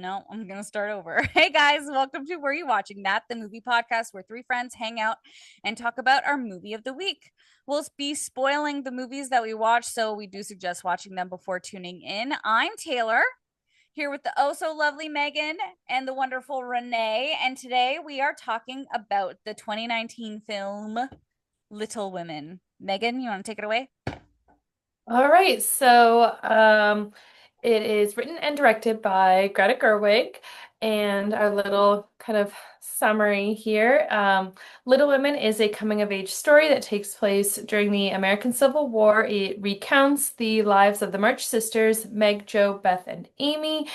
No, I'm gonna start over. Hey guys, welcome to Were You Watching That, the movie podcast where three friends hang out and talk about our movie of the week. We'll be spoiling the movies that we watch, so we do suggest watching them before tuning in. I'm Taylor, here with the oh so lovely Megan and the wonderful Renee, and today we are talking about the 2019 film Little Women. Megan, you want to take it away? All right, it is written and directed by Greta Gerwig, and our little kind of summary here. Little Women is a coming-of-age story that takes place during the American Civil War. It recounts the lives of the March sisters, Meg, Jo, Beth, and Amy.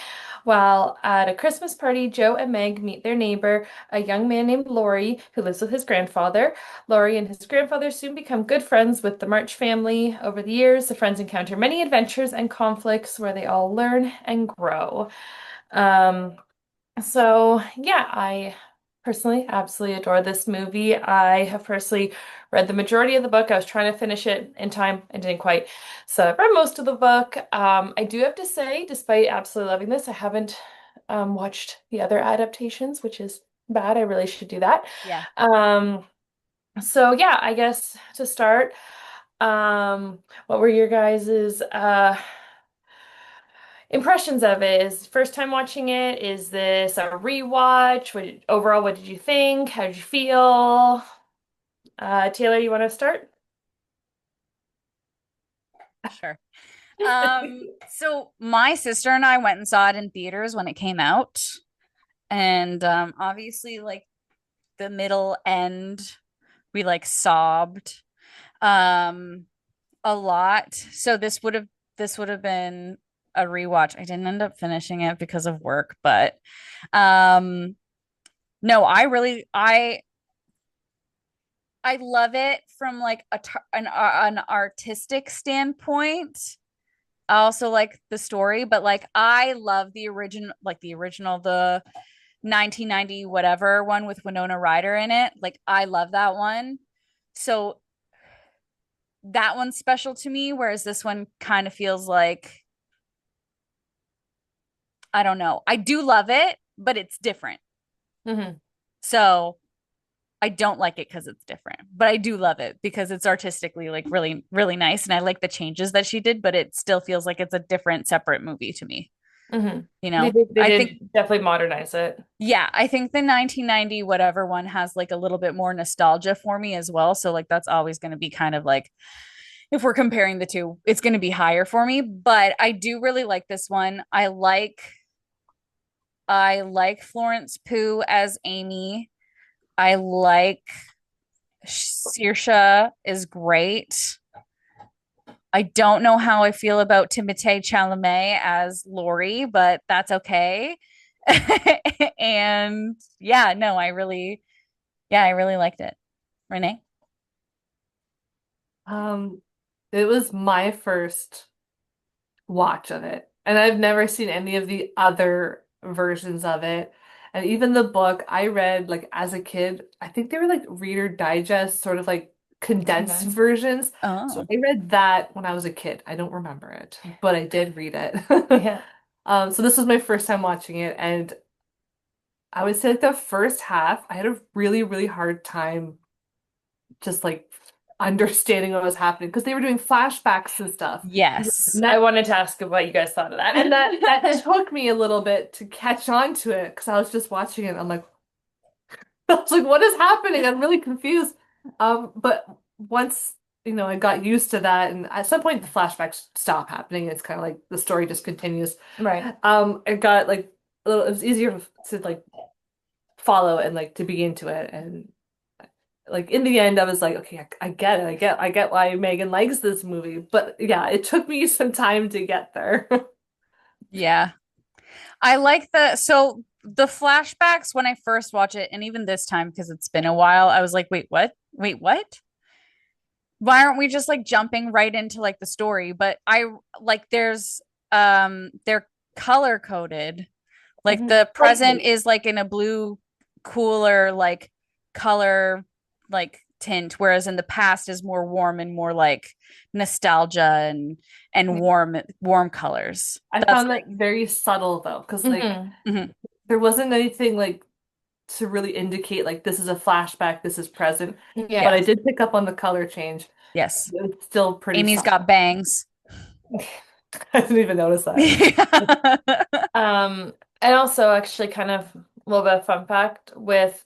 While at a Christmas party, Jo and Meg meet their neighbor, a young man named Laurie, who lives with his grandfather. Laurie and his grandfather soon become good friends with the March family. Over the years, the friends encounter many adventures and conflicts where they all learn and grow. Um, yeah, I personally absolutely adore this movie. I have personally read the majority of the book. I was trying to finish it in time and didn't quite. So I've read most of the book. I do have to say, despite absolutely loving this, I haven't watched the other adaptations, which is bad. I really should do that. Yeah. Um, so yeah, I guess to start, what were your guys's impressions of it? Is first time watching it? Is this a rewatch? Overall, what did you think? How did you feel? Taylor, you want to start? Sure. So my sister and I went and saw it in theaters when it came out. And obviously like the middle end, we like sobbed um a lot. So this would have been a rewatch. I didn't end up finishing it because of work, but um no, I love it from like an artistic standpoint. I also like the story, but like I love the 1990 whatever one with Winona Ryder in it. Like I love that one. So that one's special to me, whereas this one kind of feels like I don't know. I do love it, but it's different. hmm So I don't like it because it's different, but I do love it because it's artistically like really, really nice. And I like the changes that she did, but it still feels like it's a different, separate movie to me. hmm You They, know, did- they I think, did definitely modernize it. yeah, I think the 1990 whatever one has like a little bit more nostalgia for me as well. So, like, that's always going to be kind of like, if we're comparing the two, it's going to be higher for me. But I do really like this one. I like Florence Pugh as Amy. I like Saoirse is great. I don't know how I feel about Timothée Chalamet as Laurie, but that's okay. And yeah, no, I really liked it. Renee? Um, it was my first watch of it, and I've never seen any of the other versions of it. And even the book I read like as a kid, I think they were like Reader Digest, sort of like condensed versions. So Oh, I read that when I was a kid. I don't remember it, but I did read it. yeah. So this was my first time watching it, and I would say like the first half, I had a really, really hard time just like understanding what was happening because they were doing flashbacks and stuff. Yes. And I that wanted to ask what you guys thought of that. and that took me a little bit to catch on to it because I was just watching it. I'm like, I was like, what is happening? I'm really confused. But once I got used to that, and at some point the flashbacks stop happening. It's kind of like the story just continues. Right. It got like it was easier to like follow and like to be into it, and like in the end, I was like, okay, I get it. I get why Megan likes this movie. But yeah, it took me some time to get there. Yeah. I like the flashbacks when I first watch it, and even this time because it's been a while, I was like, wait, what? Wait, what? Why aren't we just like jumping right into like the story? But I like they're color coded. Like Mhm. the present Slightly. is like in a blue cooler like color like tint, whereas in the past is more warm and more like nostalgia and warm colors. I That's found that very subtle though, because like Hmm. mhm. there wasn't anything like to really indicate like this is a flashback, this is present. Yeah. But Yeah. I did pick up on the color change. Yes. It's still pretty Amy's subtle. got bangs. I didn't even notice that. Yeah. Um, and also actually kind of a little bit of fun fact with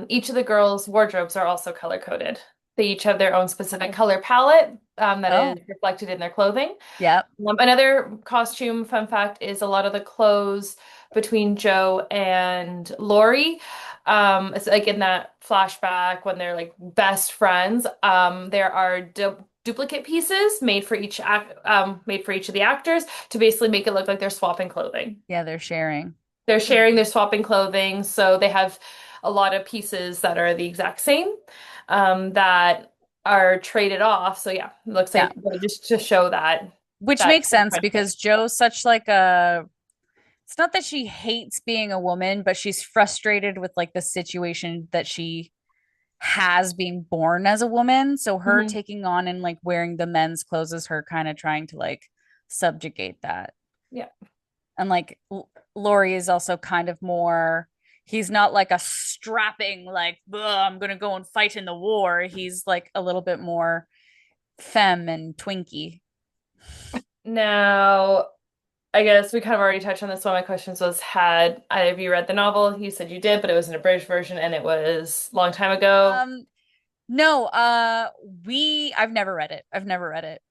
each of the girls' wardrobes are also color coded. They each have their own specific color palette that Oh, is reflected in their clothing. yep. Another costume fun fact is a lot of the clothes between Joe and Lori. It's like in that flashback when they're like best friends. There are duplicate pieces made for each of the actors to basically make it look like they're swapping clothing. Yeah, they're sharing. They're swapping clothing, so they have a lot of pieces that are the exact same that are traded off. So yeah, it looks Yeah. like just to show that Which that makes sense friendship. because Joe's such like a it's not that she hates being a woman, but she's frustrated with like the situation that she has being born as a woman. So her Hmm. taking on and like wearing the men's clothes is her kind of trying to like subjugate that. Yeah. And like Laurie is also kind of more he's not like a strapping like I'm gonna go and fight in the war. He's like a little bit more femme and twinky. Now, I guess we kind of already touched on this. One of my questions was, had either of you read the novel? You said you did, but it was an abridged version and it was a long time ago. Um, no, we I've never read it. I've never read it.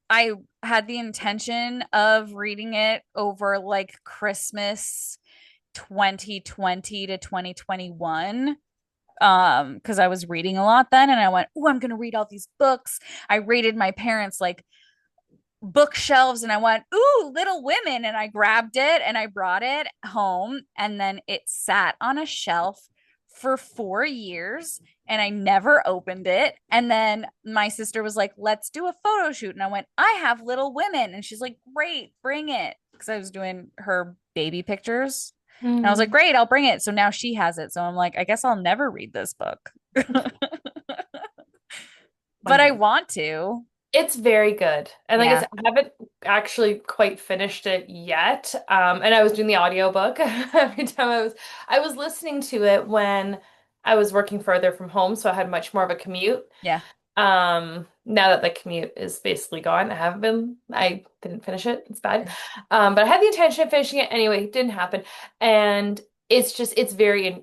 I had the intention of reading it over like Christmas 2020 to 2021. Because I was reading a lot then and I went, oh, I'm gonna read all these books. I raided my parents' like bookshelves and I went, ooh, Little Women. And I grabbed it and I brought it home. And then it sat on a shelf for 4 years and I never opened it. And then my sister was like, let's do a photo shoot. And I went, I have Little Women. And she's like, great, bring it. Because I was doing her baby pictures. And I was like, Hmm. great, I'll bring it. So now she has it. So I'm like, I guess I'll never read this book. One But I day. want to. It's very good. And like I Yeah. said, I haven't actually quite finished it yet. And I was doing the audiobook every time I was listening to it when I was working further from home, so I had much more of a commute. Yeah. Now that the commute is basically gone, I didn't finish it. It's bad. But I had the intention of finishing it anyway. It didn't happen. And it's such a good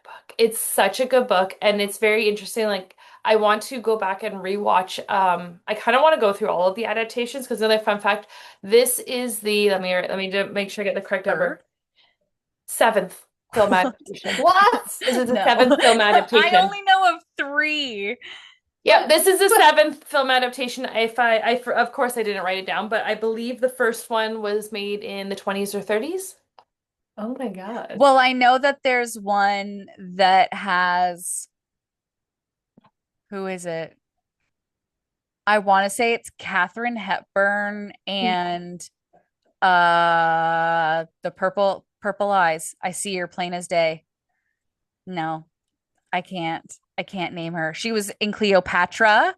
book. It's such a good book. And it's very interesting. Like, I want to go back and rewatch. I kind of want to go through all of the adaptations because another fun fact, this is let me make sure I get the correct Third. number. Seventh film adaptation. What? This is the No. seventh film I adaptation. only know of three. Yep, this is the seventh film adaptation. Of course I didn't write it down, but I believe the first one was made in the 20s or 30s. Oh my God. Well, I know that there's one that has, who is it? I want to say it's Katharine Hepburn and the purple eyes. I see her plain as day. No, I can't. I can't name her. She was in Cleopatra.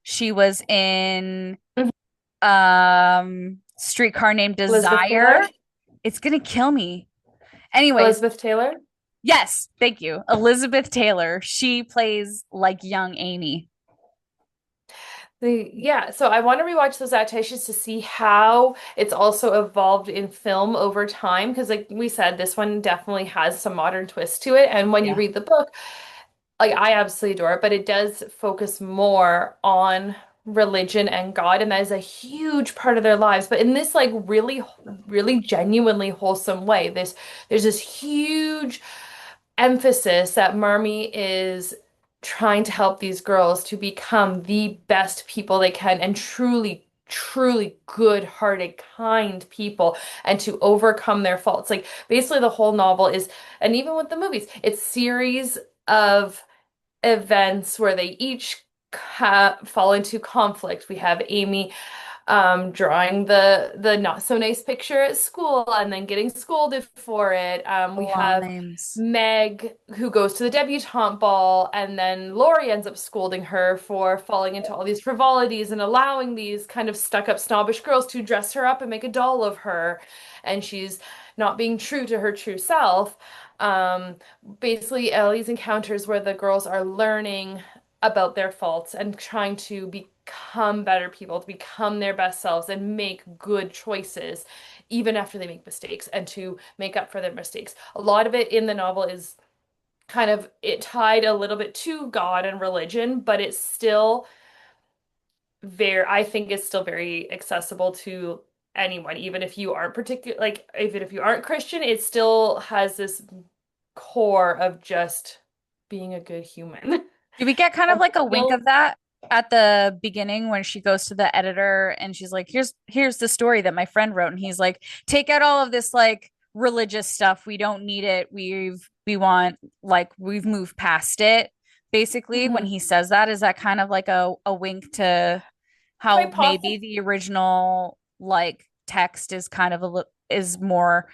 She was in Mhm. Streetcar Named Elizabeth Taylor. Desire. It's gonna kill me. Anyways, Elizabeth Taylor. yes, thank you. Elizabeth Taylor. She plays like young Amy. Yeah, so I want to rewatch those adaptations to see how it's also evolved in film over time. Because, like we said, this one definitely has some modern twists to it. And when you Yeah. read the book, like I absolutely adore it, but it does focus more on religion and God, and that is a huge part of their lives. But in this, like, really, really genuinely wholesome way. There's this huge emphasis that Marmee is trying to help these girls to become the best people they can and truly, truly good-hearted, kind people and to overcome their faults. Like basically the whole novel is, and even with the movies, it's series of events where they each fall into conflict. We have Amy drawing the not so nice picture at school and then getting scolded for it. We have Limes. Meg who goes to the debutante ball, and then Lori ends up scolding her for falling into all these frivolities and allowing these kind of stuck-up snobbish girls to dress her up and make a doll of her, and she's not being true to her true self. Um, Basically, Ellie's encounters where the girls are learning about their faults and trying to become better people, to become their best selves and make good choices, even after they make mistakes, and to make up for their mistakes. A lot of it in the novel is kind of it tied a little bit to God and religion, but it's still I think it's still very accessible to anyone, even if you aren't particular, like even if you aren't Christian, it still has this core of just being a good human. Do we get kind of And like a wink still, of that at the beginning when she goes to the editor and she's like, here's the story that my friend wrote. And he's like, take out all of this like religious stuff. We don't need it. We want like we've moved past it. Basically, when Mhm. he says that, is that kind of like a wink to how Quite maybe possible. the original like text is kind of is more,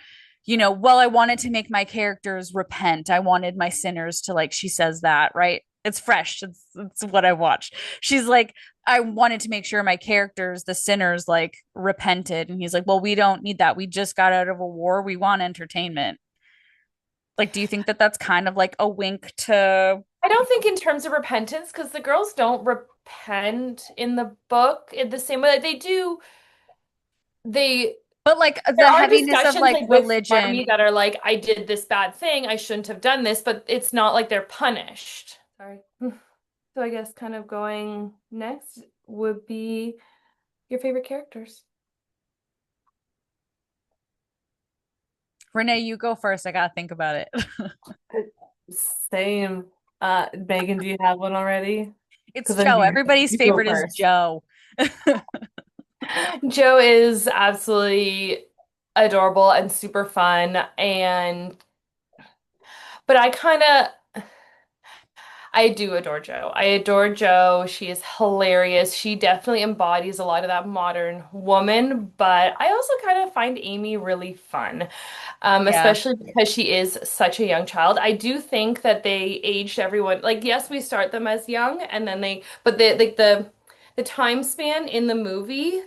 well, I wanted to make my characters repent. I wanted my sinners to like, she says that, right? It's fresh. It's what I watched. She's like, I wanted to make sure my characters, the sinners, like repented. And he's like, well, we don't need that. We just got out of a war. We want entertainment. Like, do you think that that's kind of like a wink to, I don't think in terms of repentance, because the girls don't repent in the book in the same way that they do. They but like There the are heaviness of discussions like like with religion. Army that are like, I did this bad thing, I shouldn't have done this, but it's not like they're punished. Sorry. So I guess kind of going next would be your favorite characters. Renee, you go first. I gotta think about it. Same. Megan, do you have one already? It's Because then Joe. Everybody's you go favorite is first. Joe. Joe is absolutely adorable and super fun, and but I do adore Joe. I adore Joe. She is hilarious. She definitely embodies a lot of that modern woman, but I also kind of find Amy really fun, Yeah. especially because she is such a young child. I do think that they aged everyone, like, yes, we start them as young, and then but the time span in the movie,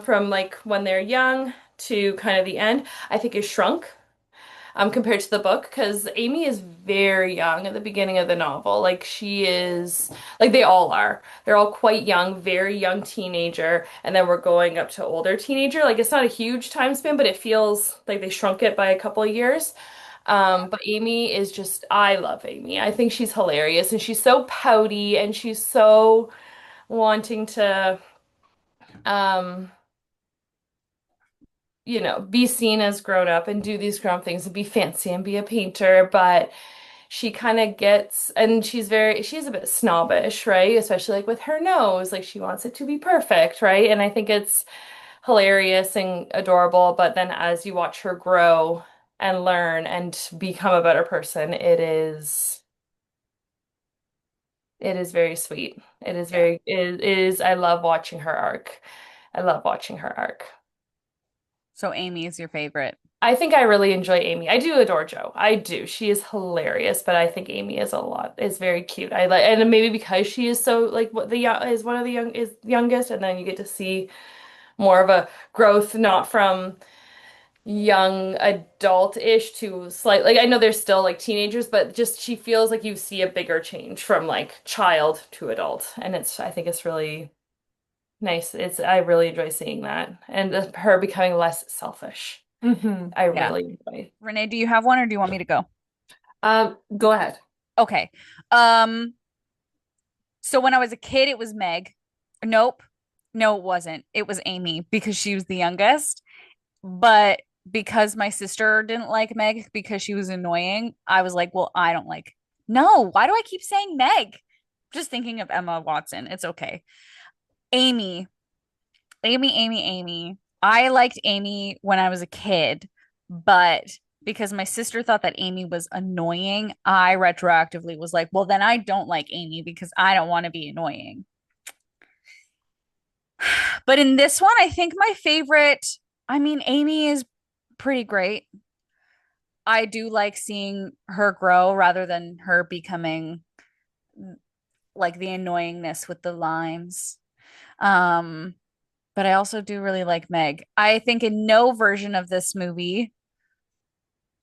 from like when they're young to kind of the end, I think is shrunk compared to the book, because Amy is very young at the beginning of the novel. Like she is, like they all are. They're all quite young, very young teenager, and then we're going up to older teenager. Like it's not a huge time span, but it feels like they shrunk it by a couple of years. But Amy is just, I love Amy. I think she's hilarious, and she's so pouty, and she's so wanting to, um, be seen as grown up and do these grown up things and be fancy and be a painter, but she kind of gets, and she's a bit snobbish, right? Especially like with her nose, like she wants it to be perfect, right? And I think it's hilarious and adorable, but then as you watch her grow and learn and become a better person, it is very sweet. Yeah. It is, I love watching her arc. I love watching her arc. So Amy is your favorite. I think I really enjoy Amy. I do adore Jo. I do. She is hilarious, but I think Amy is very cute. I like, and maybe because she is so like what the young is one of the youngest, and then you get to see more of a growth, not from young adult-ish to slight, like I know they're still like teenagers, but just she feels like you see a bigger change from like child to adult, and I think it's really nice. I really enjoy seeing that, and her becoming less selfish. I Yeah. really enjoy. Renee, do you have one or do you want me to go? Go ahead. Okay. Um, so when I was a kid, it was Meg. Nope. No, it wasn't. It was Amy because she was the youngest. But because my sister didn't like Meg because she was annoying, I was like, well, I don't like. No, why do I keep saying Meg? Just thinking of Emma Watson. It's okay. Amy, Amy. I liked Amy when I was a kid, but because my sister thought that Amy was annoying, I retroactively was like, well, then I don't like Amy because I don't want to be annoying. But in this one, I think my favorite, I mean, Amy is pretty great. I do like seeing her grow rather than her becoming like the annoyingness with the lines. Um, but I also do really like Meg. I think in no version of this movie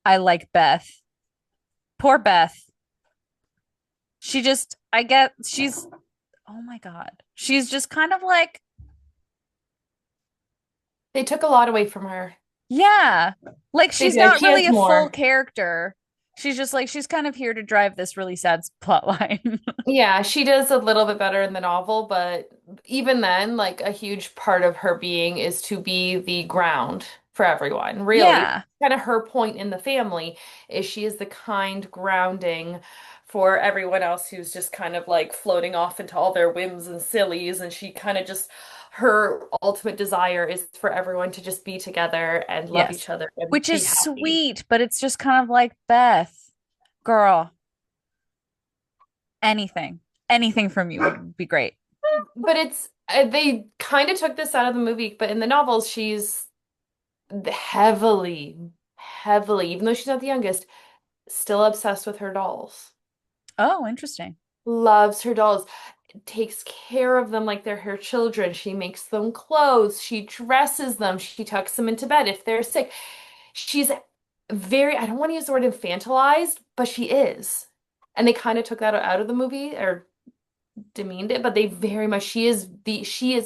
I like Beth. Poor Beth. She just, I get, she's, oh my God. She's just kind of like, They took a lot away from her. yeah, like They she's did. not She really has a full more. character. She's just like, she's kind of here to drive this really sad plot line. Yeah, she does a little bit better in the novel, but even then, like a huge part of her being is to be the ground for everyone. Really, Yeah. kind of her point in the family is she is the kind grounding for everyone else who's just kind of like floating off into all their whims and sillies, and she kind of just her ultimate desire is for everyone to just be together and love Yes. each other and Which be is happy. sweet, but it's just kind of like Beth, girl, anything, anything from you would be great. But it's they kind of took this out of the movie, but in the novels, she's heavily, heavily, even though she's not the youngest, still obsessed with her dolls. Oh, interesting. Loves her dolls, takes care of them like they're her children. She makes them clothes, she dresses them, she tucks them into bed if they're sick. She's very, I don't want to use the word infantilized, but she is. And they kind of took that out of the movie or demeaned it, but they very much, she is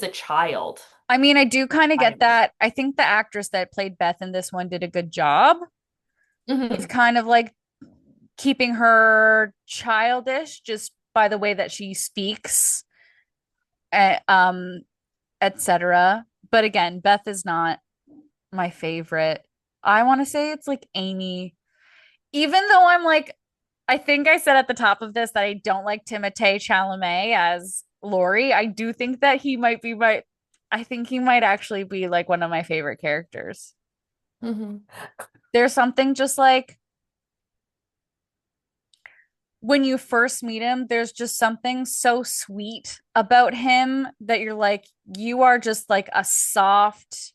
a child. I mean, I do kind of get Child. that. I think the actress that played Beth in this one did a good job with Hmm. kind of like keeping her childish just by the way that she speaks, uh, um, etc. But again, Beth is not my favorite. I want to say it's like Amy, even though I'm like, I think I said at the top of this that I don't like Timothée Chalamet as Laurie. I do think that he might be my, I think he might actually be like one of my favorite characters. Hmm. There's something just like when you first meet him, there's just something so sweet about him that you're like, you are just like a soft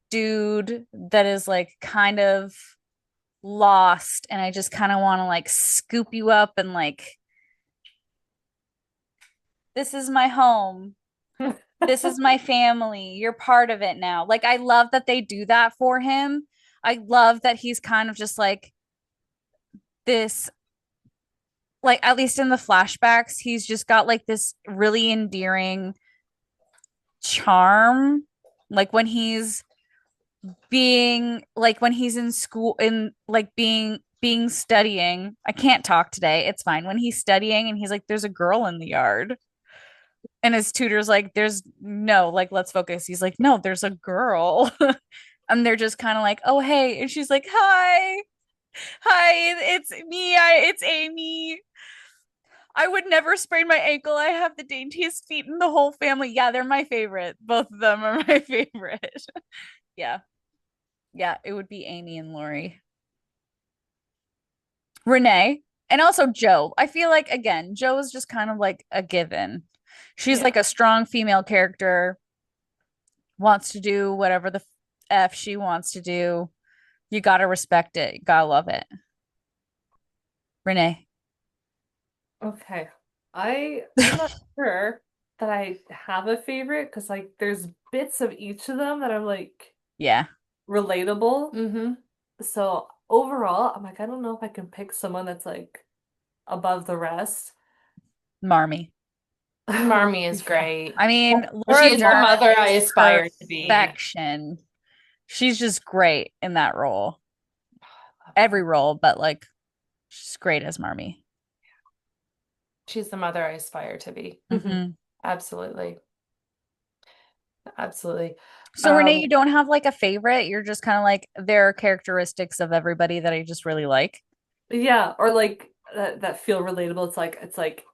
dude that is like kind of lost. And I just kind of want to like scoop you up and like, this is my home. This is my family. You're part of it now. Like, I love that they do that for him. I love that he's kind of just like this, like, at least in the flashbacks, he's just got like this really endearing charm. Like, when he's being, like, when he's in school, in like being studying. I can't talk today. It's fine. When he's studying and he's like, there's a girl in the yard. And his tutor's like, there's no, like, let's focus. He's like, no, there's a girl. And they're just kind of like, oh, hey. And she's like, hi, hi, it's me. It's Amy. I would never sprain my ankle. I have the daintiest feet in the whole family. Yeah, they're my favorite. Both of them are my favorite. Yeah. Yeah, it would be Amy and Lori. Renee. And also Joe. I feel like, again, Joe is just kind of like a given. She's like Yeah. a strong female character, wants to do whatever the F she wants to do. You gotta respect it. You gotta love it. Renee. Okay. I'm not sure that I have a favorite because like there's bits of each of them that are like Yeah. relatable. Hmm. So overall, I'm like, I don't know if I can pick someone that's like above the rest. Marmy. Marmee is Yeah. great. I mean, She Laura is the Dern mother I is aspire to be. perfection. She's just great in that role. Every role, but like she's great as Marmy. She's the mother I aspire to be. Mhm. Hmm. Absolutely. Absolutely. So Renee, Um, you don't have like a favorite. You're just kind of like there are characteristics of everybody that I just really like. Yeah, or like that feel relatable. It's like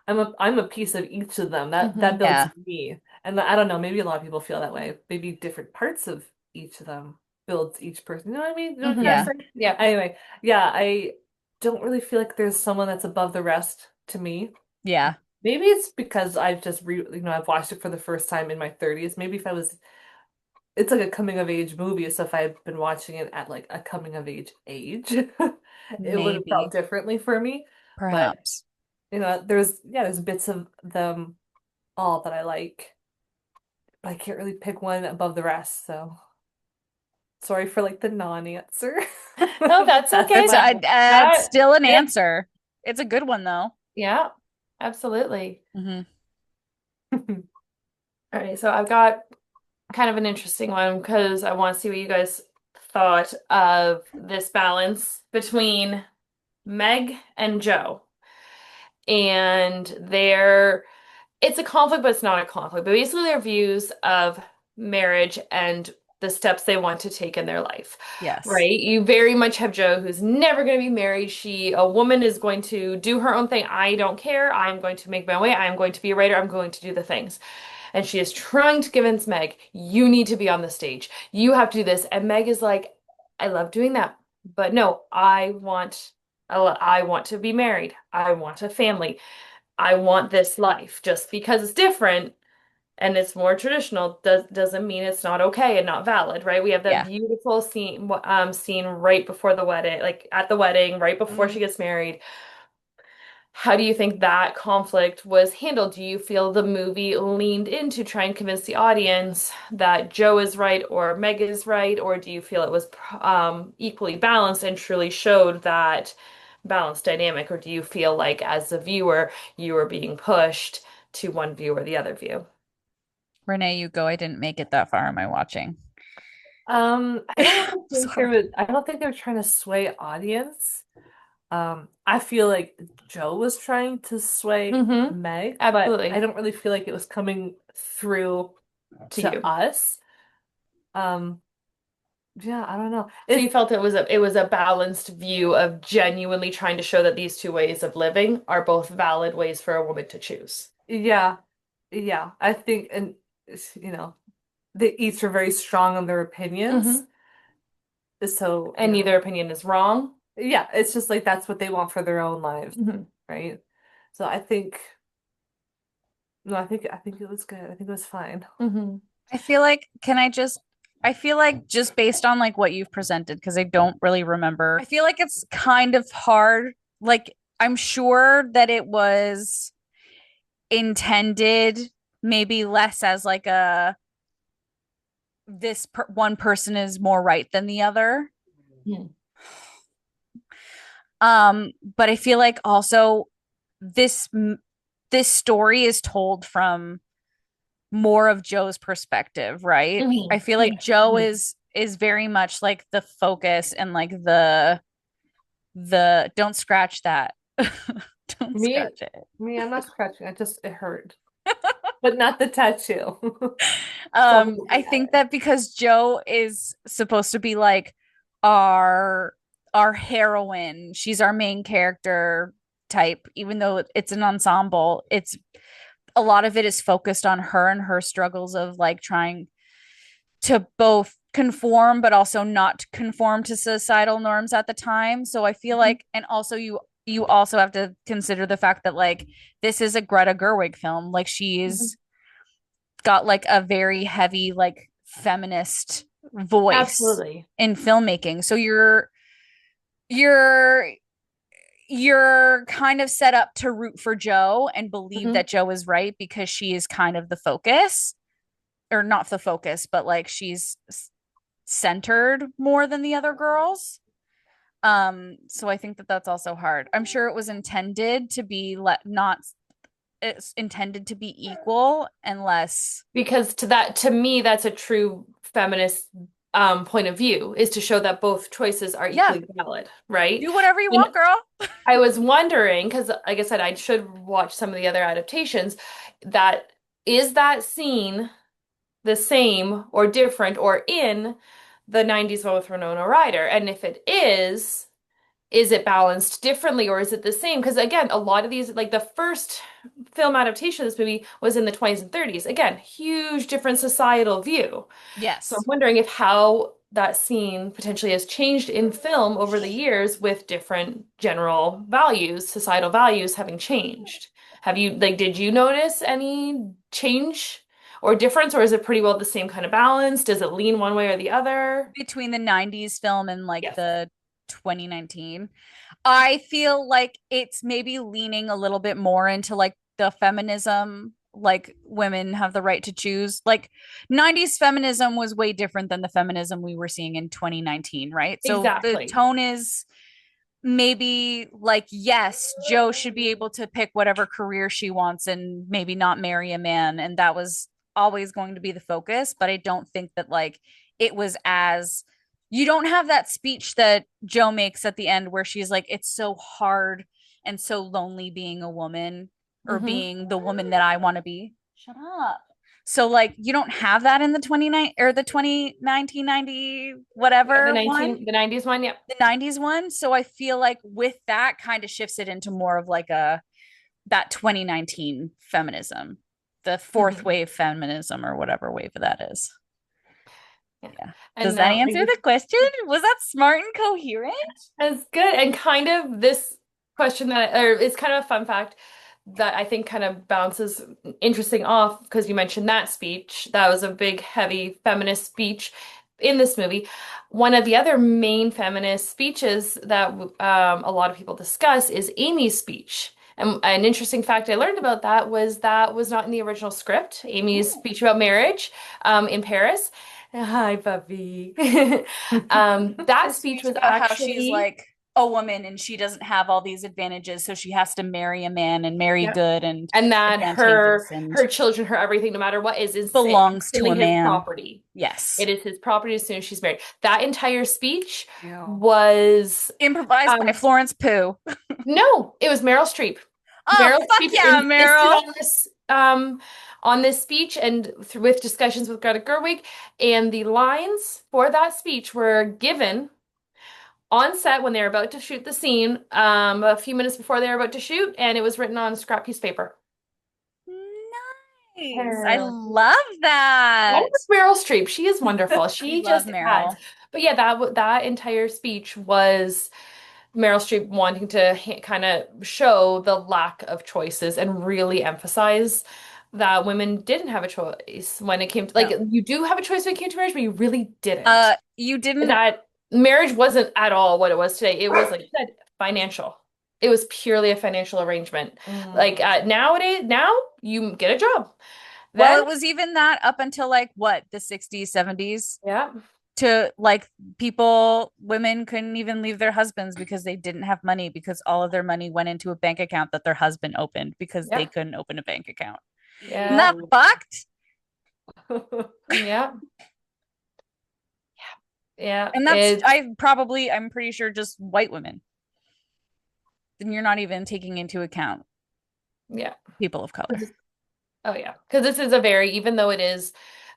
I'm a piece of each of them. That mhm. builds Yeah. me. And I don't know, maybe a lot of people feel that way. Maybe different parts of each of them builds each person. You know what I mean? You know what I'm trying to Hmm. Yeah. say? Yeah. Anyway, yeah, I don't really feel like there's someone that's above the rest to me. Yeah. maybe it's because I've just I've watched it for the first time in my 30s. Maybe if I was it's like a coming of age movie, so if I had been watching it at like a coming of age, it would have felt Maybe, differently for me. But perhaps. there's bits of them all that I like, but I can't really pick one above the rest, so sorry for like the non-answer. No, But that's that's okay. It's my it's That, still an yeah, answer. It's a good one though. yeah, absolutely. Hmm. All right, so I've got kind of an interesting one because I want to see what you guys thought of this balance between Meg and Joe. And it's a conflict, but it's not a conflict. But basically, their views of marriage and the steps they want to take in their life, Yes. right? You very much have Joe, who's never going to be married. A woman is going to do her own thing. I don't care. I'm going to make my way. I'm going to be a writer. I'm going to do the things. And she is trying to convince Meg, you need to be on the stage. You have to do this. And Meg is like, I love doing that. But no, I want to be married. I want a family. I want this life. Just because it's different and it's more traditional doesn't mean it's not okay and not valid, right? We have that Yeah. beautiful scene right before the wedding, like at the wedding, right before Mhm. she gets married. How do you think that conflict was handled? Do you feel the movie leaned in to try and convince the audience that Joe is right or Meg is right, or do you feel it was equally balanced and truly showed that balanced dynamic, or do you feel like as a viewer you were being pushed to one view or the other view? Renee, you go. I didn't make it that far. Am I watching? I don't really think Sorry. I don't think they're trying to sway audience. I feel like Joe was trying to sway Mm-hmm. Meg, but I Absolutely. don't really feel like it was coming through To to you. us. Um, yeah, I don't know. So you felt it was a balanced view of genuinely trying to show that these two ways of living are both valid ways for a woman to choose. Yeah, yeah. I think, and you know, they each are very strong on their opinions. Hmm. So, And neither opinion is wrong. yeah, it's just like that's what they want for their own lives, Hmm. right? So I think, no, I think it was good. I think it was fine. Hmm. I feel like, I feel like just based on like what you've presented, because I don't really remember, I feel like it's kind of hard. Like, I'm sure that it was intended maybe less as like one person is more right than the other. But I feel like also this this story is told from more of Joe's perspective, right? I Hmm. feel Yeah. like Joe Hmm. is very much like the focus and like the don't scratch that. Don't Me, scratch it. I'm not scratching. It hurt, but not the tattoo. So I'm I looking at think it. that because Joe is supposed to be like our our heroine, she's our main character type, even though it's an ensemble, it's a lot of it is focused on her and her struggles of like trying to both conform but also not conform to societal norms at the time. So I feel Mhm. like, and also you also have to consider the fact that like this is a Greta Gerwig film. Like Mhm. she's got like a very heavy like feminist voice Absolutely. in filmmaking. So you're you're kind of set up to root for Joe and believe Hmm. that Joe is right because she is kind of the focus, or not the focus, but like she's centered more than the other girls. So I think that that's also hard. I'm sure it was intended to be not it's intended to be equal unless Because to me, that's a true feminist point of view, is to show that both choices are yeah, equally valid, right? do whatever you And want, girl. I was wondering, because like I said, I should watch some of the other adaptations, that is that scene the same or different or in the 90s one with Winona Ryder? And if it is it balanced differently or is it the same? Because again, a lot of these, like the first film adaptation of this movie was in the 20s and 30s. Again, huge different societal view. So I'm Yes. wondering if how that scene potentially has changed in film over the years with different general values, societal values having changed. Have you like did you notice any change or difference, or is it pretty well the same kind of balance? Does it lean one way or the other? Between the 90s film and like Yes. the 2019, I feel like it's maybe leaning a little bit more into like the feminism, like women have the right to choose. Like 90s feminism was way different than the feminism we were seeing in 2019, right? So the Exactly. tone is maybe like, yes, Joe should be able to pick whatever career she wants and maybe not marry a man. And that was always going to be the focus. But I don't think that like it was as, you don't have that speech that Joe makes at the end where she's like, it's so hard and so lonely being a woman or Mm-hmm. being the woman that I want to be. Shut up. So like you don't have that in the 29 or the 2019 90 Yeah, whatever one, the 90s one, yep. the 90s one. So I feel like with that kind of shifts it into more of like a that 2019 feminism, the fourth Mm-hmm. wave feminism or whatever wave that is. Yeah. Yeah. And Does that now answer maybe the question? Was that smart and coherent? that's good. And kind of this question that, or it's kind of a fun fact that I think kind of bounces interesting off because you mentioned that speech. That was a big, heavy feminist speech in this movie. One of the other main feminist speeches that a lot of people discuss is Amy's speech. And an interesting fact I learned about that was not in the original script. Amy's Ooh. speech about marriage in Paris. Hi, puppy. That The speech speech was about how she's actually, like a woman and she doesn't have all these advantages, so she has to marry a man and marry yeah, good and and that advantageous and her children, her everything, no matter what, is belongs to instantly a his man. property. Yes. It is his property as soon as she's married. That entire speech Yeah. was Improvised by um Florence Pugh. no, it was Meryl Streep. Oh, Meryl fuck Streep yeah, insisted Meryl. on this speech and with discussions with Greta Gerwig, and the lines for that speech were given on set when they were about to shoot the scene, a few minutes before they were about to shoot, and it was written on a scrap piece of paper. Nice. I Yeah. love I that. love Meryl Streep. She is wonderful. We She love just adds. Meryl. But yeah, that entire speech was Meryl Streep wanting to kind of show the lack of choices and really emphasize that women didn't have a choice when it came to like No. you do have a choice when it came to marriage, but you really didn't. You didn't That marriage wasn't at all what it was today. It was like you said, financial. It was purely a financial arrangement. Like Mm. nowadays, now you get a job. well, Then, it was even that up until like what, the 60s, 70s yeah, to like people, women couldn't even leave their husbands because they didn't have money because all of their money went into a bank account that their husband opened because they yeah, couldn't open a bank account. Isn't yeah, that Ew. fucked? yeah, yeah. And that's It's I'm pretty sure just white women. Then you're not even taking into account yeah. people of color. Oh yeah, because this is a very, even though it is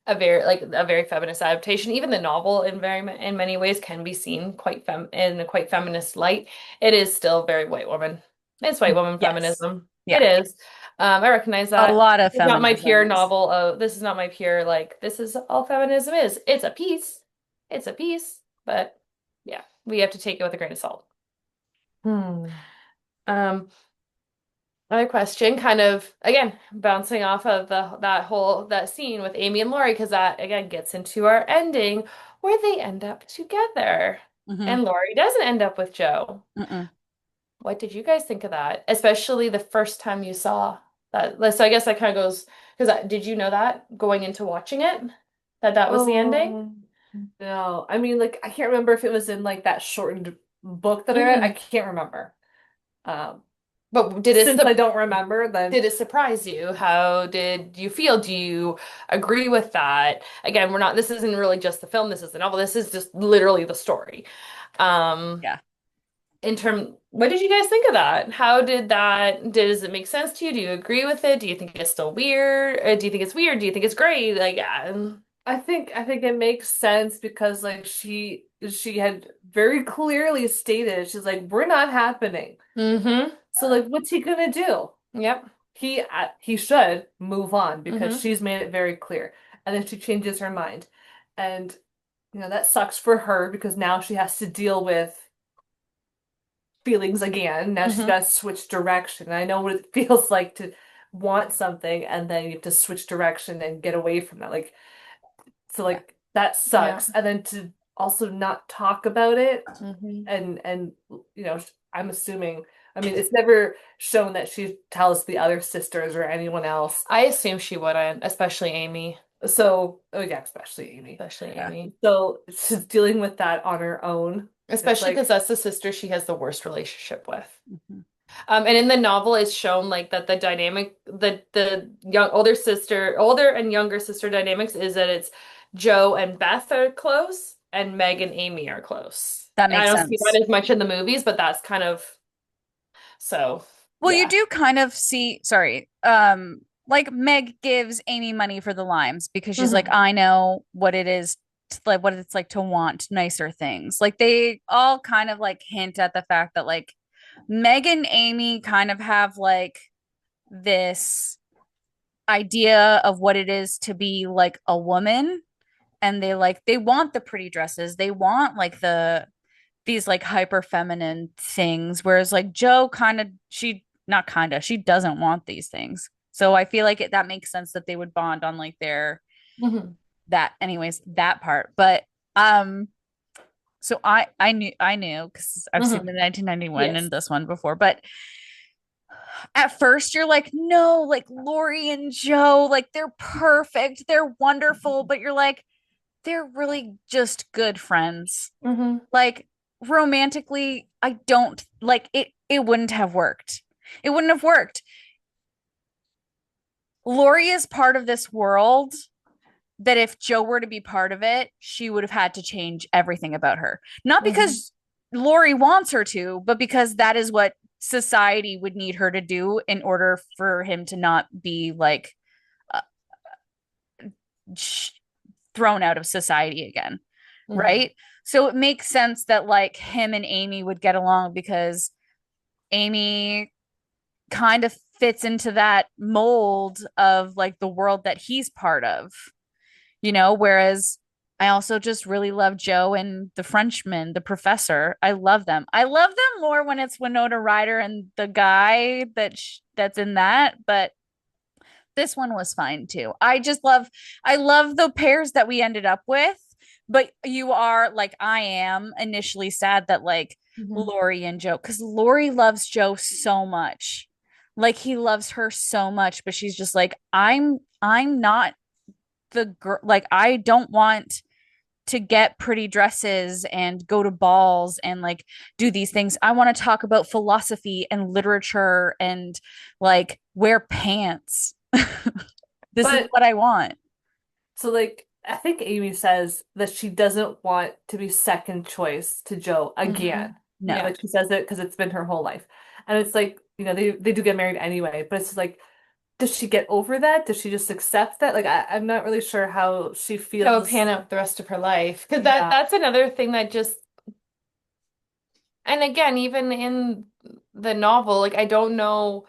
a very like a very feminist adaptation, even the novel in many ways can be seen quite fem in a quite feminist light. It is still very white woman. It's white woman Yes. feminism. It Yeah. is. I recognize A that. lot of It's not my pure feminisms. novel. This is not my pure like this is all feminism is. It's a piece. It's a piece, but yeah, we have to take it with a grain of salt. Hmm. Um, Another question, kind of again bouncing off of the that scene with Amy and Laurie, because that again gets into our ending where they end up together, Mm-hmm. and Laurie doesn't end up with Joe. Mm-mm. What did you guys think of that? Especially the first time you saw that. Like, so I guess that kind of goes because did you know that going into watching it that that was the ending? Oh, no. I mean, like, I can't remember if it was in like that shortened book that I read. I Hmm. can't remember. Um, But since I don't remember, then did it surprise you? How did you feel? Do you agree with that? Again, we're not, this isn't really just the film, this is the novel, this is just literally the story. Um, Yeah. what did you guys think of that? How did that, does it make sense to you? Do you agree with it? Do you think it's still weird? Or do you think it's weird? Do you think it's great? Like, yeah. I think it makes sense because like she had very clearly stated she's like we're not happening. Mm-hmm. So like what's he gonna do? Yep. He should move on because Mm-hmm. she's made it very clear. And then she changes her mind. And that sucks for her because now she has to deal with feelings again. Now she's Hmm. got to switch direction. And I know what it feels like to want something and then you have to switch direction and get away from that. Like, so Yeah. like that Yeah. sucks. And then to also not talk about it Hmm. and you know, I'm assuming, I mean, it's never shown that she tells the other sisters or anyone else. I assume she wouldn't, especially Amy. So, oh yeah, especially Amy. Especially Yeah. Amy. So she's dealing with that on her own. It's Especially because like, that's the sister she has the worst relationship with. Mhm. And in the novel, it's shown like that the dynamic, the young older and younger sister dynamics is that it's Joe and Beth are close, and Meg and Amy are close. That And I makes don't see that sense. as much in the movies, but that's kind of so. Well, you Yeah. do kind of see, sorry, like Meg gives Amy money for the limes because she's like, Hmm. I know what it is like what it's like to want nicer things. Like they all kind of like hint at the fact that like Meg and Amy kind of have like this idea of what it is to be like a woman, and they want the pretty dresses. They want like these like hyper feminine things, whereas like Joe kind of she not kind of she doesn't want these things. So I feel like that makes sense that they would bond on like their Hmm. that anyways that part. But um so I knew because I've seen Hmm. the 1991 Yes. and this one before, but at first you're like, no, like Lori and Joe, like they're perfect, they're wonderful, but you're like, they're really just good friends. Hmm. Like romantically, I don't like it wouldn't have worked. It wouldn't have worked. Lori is part of this world that if Joe were to be part of it, she would have had to change everything about her. Not Hmm. because Lori wants her to, but because that is what society would need her to do in order for him to not be like uh, sh- thrown out of society again. Hmm. Right? So it makes sense that like him and Amy would get along because Amy kind of fits into that mold of like the world that he's part of, whereas I also just really love Joe and the Frenchman, the professor. I love them. I love them more when it's Winona Ryder and the guy that's in that, but this one was fine too. I love the pairs that we ended up with, but you are like I am initially sad that like Hmm. Lori and Joe, because Lori loves Joe so much. Like he loves her so much, but she's just like, I'm not the girl, like I don't want to get pretty dresses and go to balls and like do these things. I want to talk about philosophy and literature and like wear pants. This is but what I want. so like I think Amy says that she doesn't want to be second choice to Joe Hmm. again. No. Yeah. Like she says it because it's been her whole life. And it's like, you know, they do get married anyway, but it's just like, does she get over that? Does she just accept that? Like I'm not really sure how she That would feels. pan out the rest of her life. Because Yeah. that's another thing that just, and again, even in the novel, like I don't know.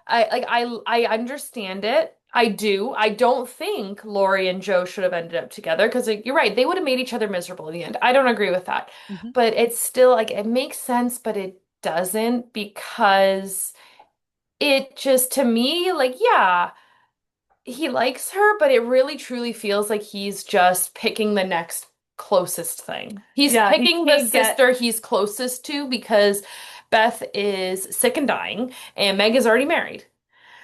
I understand it. I do. I don't think Lori and Joe should have ended up together because like, you're right, they would have made each other miserable in the end. I don't agree with that. Mhm. But it's still like it makes sense, but it doesn't because it just to me, like, yeah, he likes her, but it really truly feels like he's just picking the next closest thing. He's Yeah, he picking the can't get sister he's closest to because Beth is sick and dying and Meg is already married.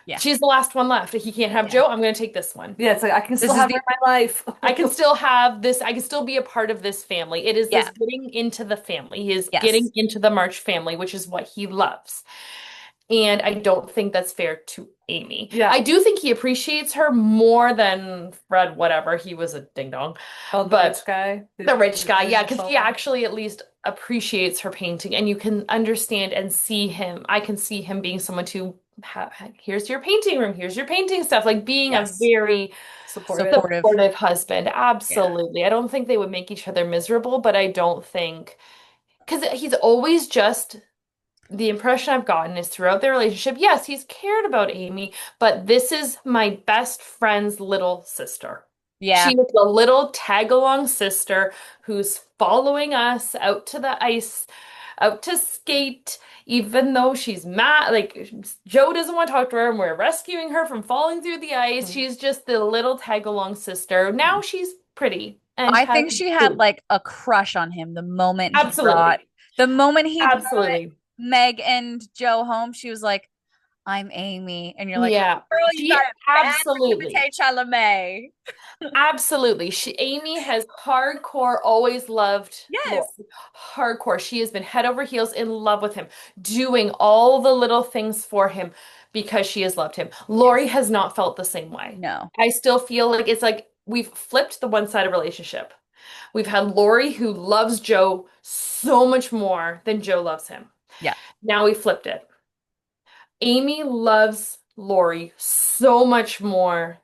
Yeah. She's the last one left. He can't have Yeah. Joe. I'm going to take this one. yeah, it's like I can still This is have her the in my life. I can still have this. I can still be a part of this family. It is this yeah. getting into the family. He is getting Yes. into the March family, which is what he loves. And I don't think that's fair to Amy. Yeah. I do think he appreciates her more than Fred, whatever. He was a ding dong. Oh, the But rich guy. the rich guy, There's yeah, a because he phone. actually at least appreciates her painting, and you can understand and see him. I can see him being someone to here's your painting room, here's your painting stuff, like being a Yes. very Supportive. Supportive. supportive husband. Yeah. Absolutely. I don't think they would make each other miserable, but I don't think because he's always just the impression I've gotten is throughout their relationship, yes, he's cared about Amy, but this is my best friend's little sister. She Yeah. is the little tag along sister who's following us out to the ice, out to skate, even though she's mad. Like Joe doesn't want to talk to her, and we're rescuing her from falling through the ice. She's just the little tag-along sister. Now she's pretty and I has think she had food. like a crush on him Absolutely. the moment he brought Absolutely. Meg and Joe home. She was like, "I'm Amy," and you're like, Yeah. "Girl, you She got it bad for absolutely. Timothée Chalamet." Absolutely. Amy has hardcore always loved Lori. Yes. Hardcore. She has been head over heels in love with him, doing all the little things for him because she has loved him. Lori Yes. has not felt the same way. No. I still feel like it's like we've flipped the one-sided relationship. We've had Lori who loves Joe so much more than Joe loves him. Yeah. Now we flipped it. Amy loves Lori so much more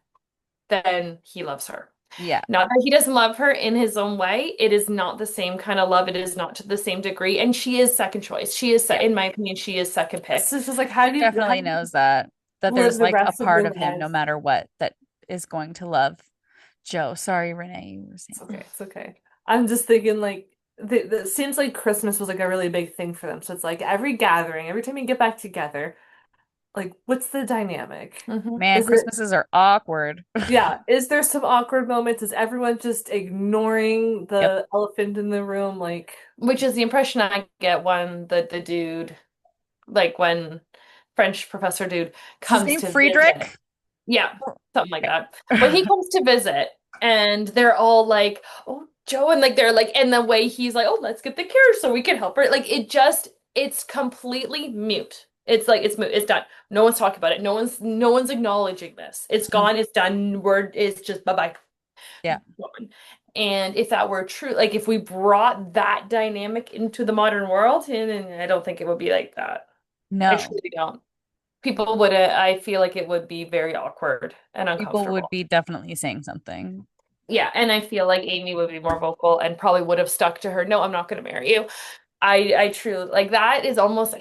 than he loves her. Yeah. Not that he doesn't love her in his own way. It is not the same kind of love. It is not to the same degree. And she is second choice. She is, Yeah. in my opinion, she is second pick. So it's just like, She definitely knows that live there's the like a rest of part your of him, no lives? matter what, that is going to love Joe. Sorry, Renee, you were saying It's something. okay. It's okay. I'm just thinking like it seems like Christmas was like a really big thing for them. So it's like every gathering, every time you get back together, like what's the dynamic? Hmm. Man, Is it Christmases are awkward. yeah, is there some awkward moments? Is everyone just ignoring Yep. the elephant in the room? Like, Which is the impression I get when the dude, like when French professor dude Is his comes name to visit. Friedrich? Yeah, something like Okay. that. When he comes to visit and they're all like, "Oh, Joe," and like they're like, and the way he's like, "Oh, let's get the cure so we can help her." Like it's completely mute. It's like it's mute. It's done. No one's talking about it. No one's acknowledging this. It's Mhm. gone. It's done. Word is just bye-bye. Yeah. Gone. And if that were true, like if we brought that dynamic into the modern world, and I don't think it would be like that. I No. truly don't. People would, I feel like it would be very awkward and People would uncomfortable. be definitely saying something. Yeah, and I feel like Amy would be more vocal and probably would have stuck to her, no, I'm not going to marry you. I truly, like that is almost,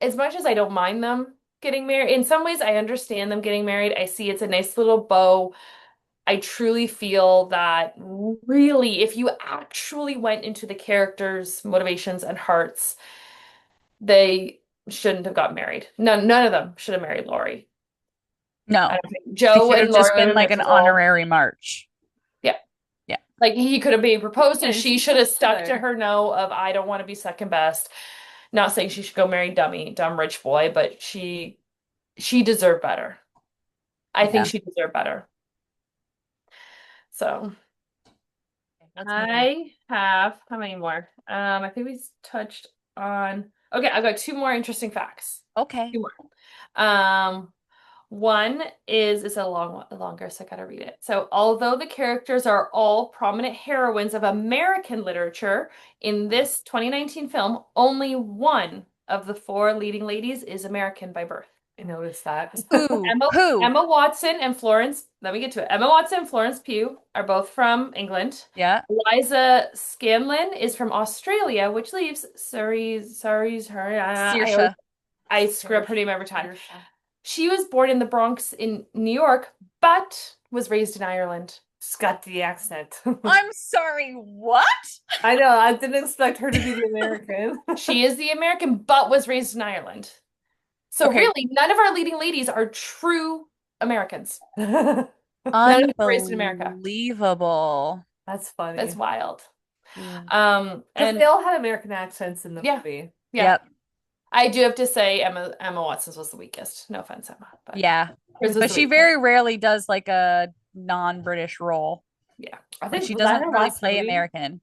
as much as I don't mind them getting married, in some ways I understand them getting married. I see it's a nice little bow. I truly feel that really, if you actually went into the characters' motivations and hearts, they shouldn't have got married. None of them should have married Lori. I No. don't think It Joe should and have Lori just would been have been like an miserable. honorary march. Yeah. Yeah. Like he could have been proposed and yeah, she she's should have just stuck to there. her no of I don't want to be second best. Not saying she should go marry dumb rich boy, but she deserved better. I think Yeah. she deserved better. So Let's move on. I have how many more? I think we touched on okay, I've got two more interesting facts. Okay. Two more. Um, One is it's a longer, so I gotta read it. So, although the characters are all prominent heroines of American literature, in this 2019 film, only one of the four leading ladies is American by birth. I noticed that. Who? Emma Who? Emma Watson and Florence, let me get to it. Emma Watson and Florence Pugh are both from England. Yeah. Eliza Scanlon is from Australia, which leaves Surrey's her. Saoirse. I screw up her name every time. She was born in the Bronx in New York, but was raised in Ireland. She's got the accent. I'm sorry, what? I know, I didn't expect her to be the American. She is the American, but was raised in Ireland. So Okay. really, none of our leading ladies are true Americans. That's None of them were raised in America. Unbelievable. funny. That's wild. Mm. Because And they all had American accents in the yeah, movie. yeah. Yep. I do have to say Emma Watson's was the weakest. No offense, Emma, but Yeah. hers was But the she weakest. very rarely does like a non-British role. Yeah. I Like think she was that doesn't her really last play movie? American.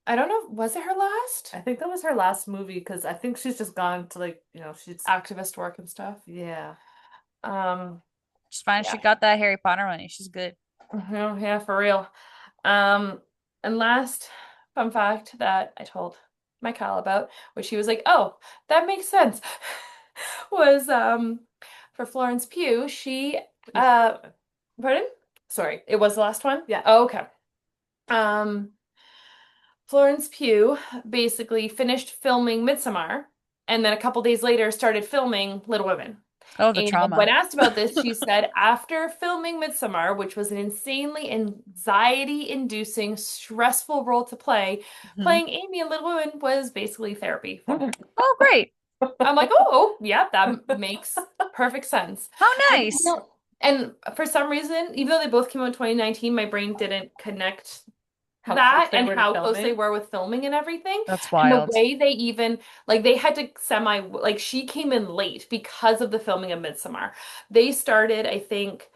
I don't know. Was it her last? I think that was her last movie because I think she's just gone to like, she's Activist work and stuff. yeah. Um, She's fine. She yeah. got that Harry Potter money. She's good. No, yeah, for real. Um, and last fun fact that I told my Kyle about, which he was like, "Oh, that makes sense," was for Florence Pugh, she pardon? Sorry, it was the last one? Yeah. Oh, okay. Um, Florence Pugh basically finished filming Midsommar and then a couple days later started filming Little Women. Oh, the And when trauma. asked about this, she said after filming Midsommar, which was an insanely anxiety-inducing, stressful role to play, Mhm. playing Amy in Little Women was basically therapy for her. Oh, great. I'm like, oh, yeah, that makes perfect sense. How I nice. feel, and for some reason, even though they both came out in 2019, my brain didn't connect How close that they and were to how close they filming. were with filming and everything. That's And the wild. way they even, like, they had to like, she came in late because of the filming of Midsommar. They started, I think,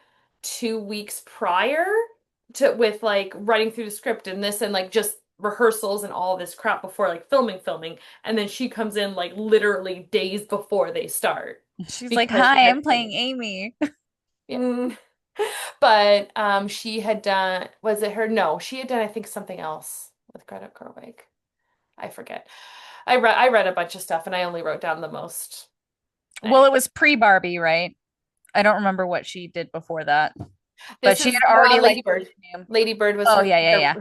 2 weeks prior with like writing through the script and this and like just rehearsals and all this crap before like filming. And then she comes in like literally days before they start She's like, because they "Hi, had I'm playing Amy." yeah. Mm. But she had done, was it her? No, she had done, I think, something else with Greta Gerwig. I forget. I read a bunch of stuff and I only wrote down the most. Well, it Anyway, was pre-Barbie, right? I don't remember what she did before that, but this she is had already like Lady made Bird. a name. Lady Bird was Oh her yeah, yeah, yeah.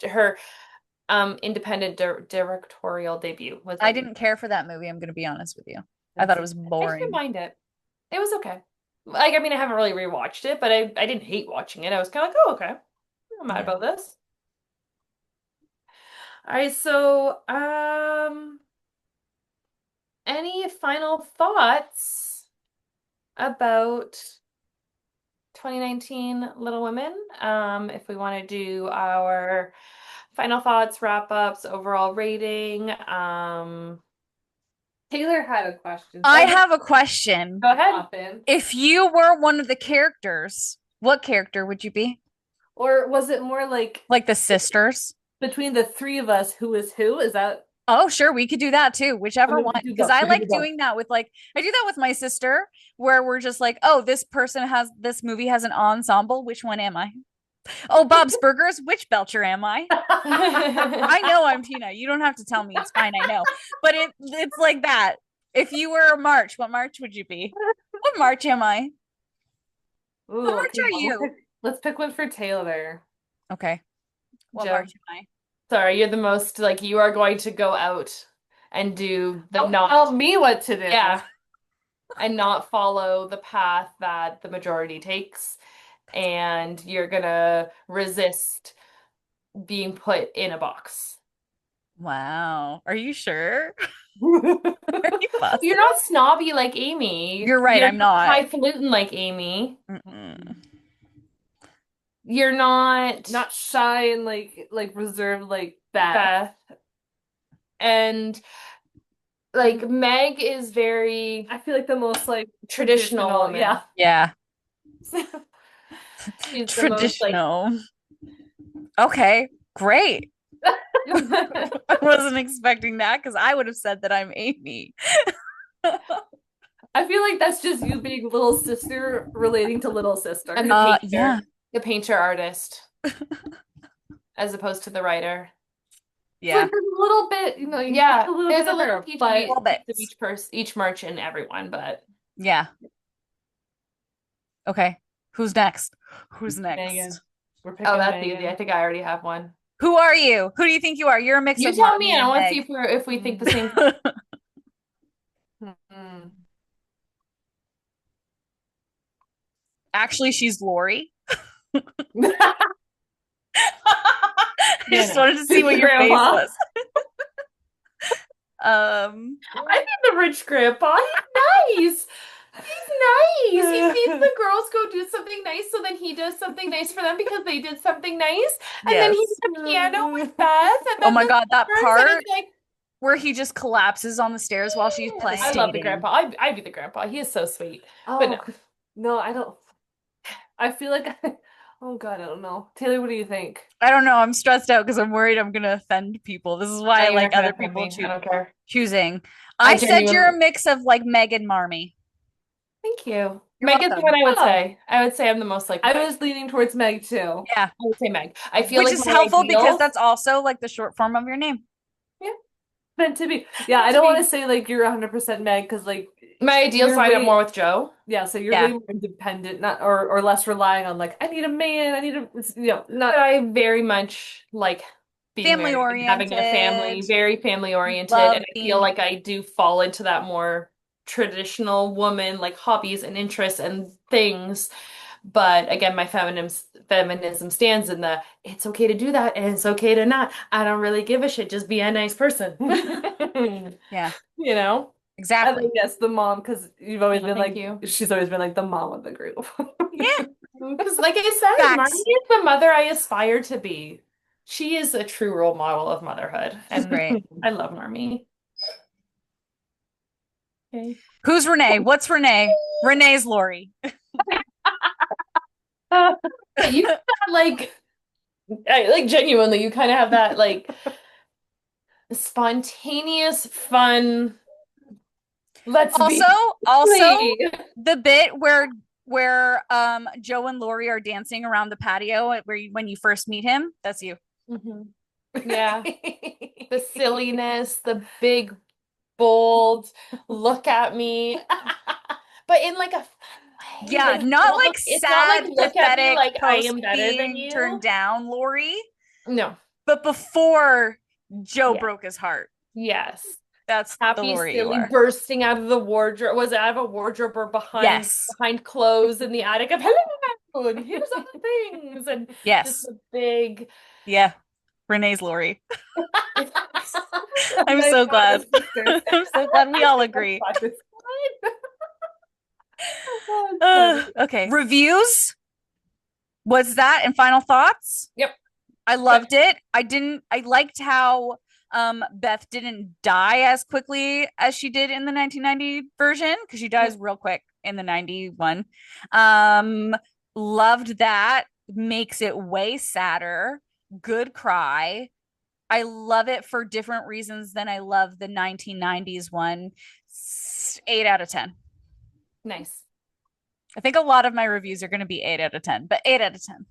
her independent directorial debut was I Lady didn't care for that movie, I'm gonna be honest with you. I thought That's it was I didn't boring. mind it. It was okay. Like, I mean, I haven't really rewatched it, but I didn't hate watching it. I was kind of like, oh, okay. I'm not mad Yeah. about this. All right, so any final thoughts about 2019 Little Women? If we want to do our final thoughts, wrap-ups, overall rating, Taylor had a question, so I I'll just have a question. go ahead. hop in. If you were one of the characters, what character would you be? Or was it more like Like the sisters? between the three of us, who is who? Is that? Oh, sure, we could do that too, I whichever mean, we one. could do Because both. I We could do like both. doing that with like I do that with my sister, where we're just like, oh, this movie has an ensemble. Which one am I? Oh, Bob's Burgers. Which Belcher am I? I know I'm Tina. You don't have to tell me. It's fine. I know. But it's like that. If you were a March, what March would you be? What March am I? What Ooh, March okay. are Well, you? let's pick one for Taylor. Okay. What Joe. March am I? Sorry, you're the most like you are going to go out and do the Don't not, tell me what to do. yeah, and not follow the path that the majority takes, and you're gonna resist being put in a box. Wow. Are you sure? Are you You're positive? not snobby like Amy. You're right. You're I'm not not. highfalutin like Amy. Mm-mm. You're not Not shy and like reserved like Beth. Beth. And like Meg is very I feel like the most like traditional traditional. woman. Yeah. Yeah. She's the most like Traditional. Okay. Great. I wasn't expecting that because I would have said that I'm Amy. I feel like that's just you being little sister relating to little sister. and Yeah. the painter artist, as opposed to the writer. It's like Yeah. there's a little bit, you Yeah, get a little there's bit a of little her, peach of but Little bits. each person, each merch, and everyone, but Yeah. Okay. Who's next? Who's next? Megan. We're oh, picking that's easy. I Megan. think I already have one. Who are you? Who do you think you are? You're a mix You of tell me, Marmee and I and want to see Meg. if we think the same. Hmm. Actually, she's Lori. I Yeah, just no. wanted to see what your face Grandpa. was. Um, I think the rich grandpa. He's nice. He's nice. He sees the girls go do something nice, so then he does something nice for them because they did something nice. And then he yes. did the piano with Beth, and Oh then my the God, that flowers, and part it's like, where he just collapses on the stairs while she's I love the devastating. grandpa. I'd be the grandpa. He is so sweet. But Oh, no. no, I don't. I feel like oh God, I don't know. Taylor, what do you think? I don't know. I'm stressed out because I'm worried I'm gonna offend people. This is why I You're not like gonna other offend people me. I don't care. choosing. I I said you're a genuinely mix of like Meg and Marmee. thank you. You're Meg is welcome. what I would Oh, say. I would say I'm the most like I Meg. was leaning towards Meg too. Yeah, I would say Meg. I feel which like is my helpful because ideals. that's also like the short form of your name. Yeah, Meant to be. Yeah, I to don't want be. to say like you're 100% Meg because like My ideals you're line up way more with Joe. yeah, so you're way Yeah. more independent, not or less relying on like I need a man, I need a not But I very much like being Family married and having a family, oriented, very family oriented, and love I feel being like I do fall into that more traditional woman, like hobbies and interests and things. But again, my feminism stands in the it's okay to do that and it's okay to not. I don't really give a shit. Just be a nice person. Yeah, You know? I exactly. think yes, the mom, because you've always Oh, been thank like, you. she's always been like the mom of the group. Yeah, Because, like I said, Marnie facts. is the mother I aspire to be. She is a true role model of motherhood, She's and great. I love Marmee. Okay. Who's Renee? What's Renee? Renee's Lori. But you got like genuinely, you kind of have that like spontaneous, fun. Let's Also, be also silly. the bit where Joe and Lori are dancing around the patio when you first meet him, that's you. Mhm. Yeah, the silliness, the big, bold look at me, but in like a fun way. Yeah, Like not like it's not like sad, look at me pathetic like I post am better than being turned you. down Lori, No. but before Joe Yeah. broke his heart. Yes. That's the Happy, Lori you silly, are. bursting out of the wardrobe. Was it out of a wardrobe or behind Yes. behind clothes in the attic of hello, and here's all the things, and just Yes. a big. Yeah. Renee's Lori. A I'm nice so glad. honest sister. I'm so glad we all That's agree. fine. It's fine. Oh, it's funny. Okay. Reviews? Was that and final thoughts? Yep. I Quick. loved it. I liked how Beth didn't die as quickly as she did in the 1990 version because she dies Yep. real quick in the 91. Um Loved that. Makes it way sadder. Good cry. I love it for different reasons than I love the 1990s one. 8 out of 10. Nice. I think a lot of my reviews are going to be 8 out of 10, but 8 out of 10.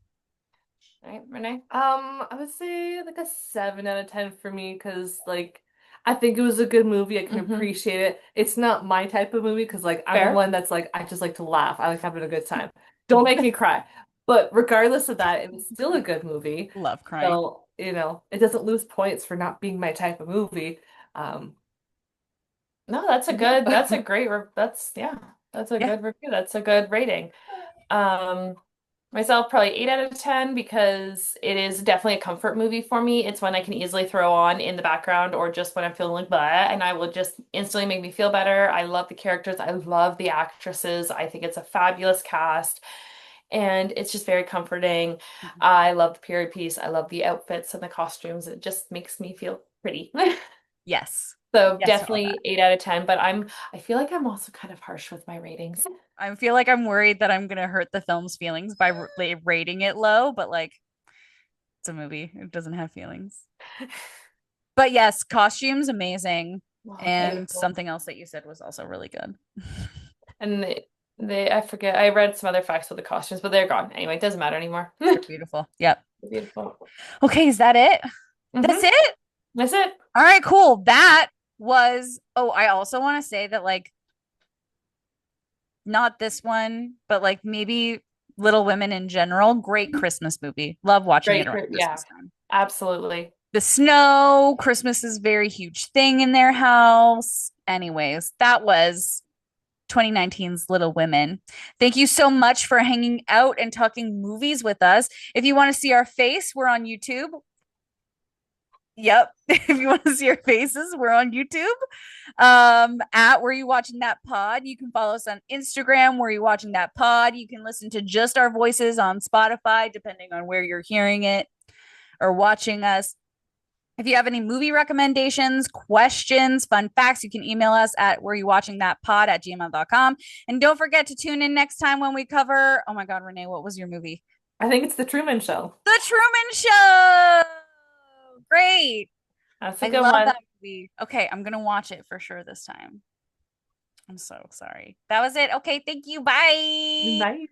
All right, Renee. I would say like a 7 out of 10 for me because like I think it was a good movie. I can Mm-hmm. appreciate it. It's not my type of movie because like I'm the Fair. one that's like I just like to laugh. I like having a good time. Don't make me cry. But regardless of that, it was still a good movie. Love crying. So, it doesn't lose points for not being my type of movie. Um, No, that's a good, yeah. that's a great, that's, yeah, that's a Yeah. good review. That's a good rating. Um, Myself, probably 8 out of 10 because it is definitely a comfort movie for me. It's one I can easily throw on in the background or just when I'm feeling like blah, and I will just instantly make me feel better. I love the characters. I love the actresses. I think it's a fabulous cast and it's just very comforting. Mhm. I love the period piece. I love the outfits and the costumes. It just makes me feel pretty. Yes. So Yes to all that. definitely 8 out of 10, but I feel like I'm also kind of harsh with my ratings. I feel like I'm worried that I'm going to hurt the film's feelings by rating it low, but like it's a movie. It doesn't have feelings. But yes, costumes amazing. Oh, And beautiful. something else that you said was also really good. And I forget, I read some other facts with the costumes, but they're gone. Anyway, it doesn't matter anymore. They're beautiful. Yep. Beautiful. Okay, is that it? That's Mm-hmm. it? That's it. All right, cool. That was, oh, I also want to say that like not this one, but like maybe Little Women in general, great Christmas movie. Love watching it Great. around Yeah, Christmas time. absolutely. The snow, Christmas is a very huge thing in their house. Anyways, that was 2019's Little Women. Thank you so much for hanging out and talking movies with us. If you want to see our face, we're on YouTube. Yep. If you want to see our faces, we're on YouTube. At Where You Watching That Pod. You can follow us on Instagram, Where You Watching That Pod. You can listen to just our voices on Spotify, depending on where you're hearing it or watching us. If you have any movie recommendations, questions, fun facts, you can email us at whereyouwatchingthatpod@gmail.com. And don't forget to tune in next time when we cover, oh my God, Renee, what was your movie? I think it's The Truman Show. The Truman Show. Great. That's a I good love one. that movie. Okay, I'm going to watch it for sure this time. I'm so sorry. That was it. Okay, thank you. Bye. Night.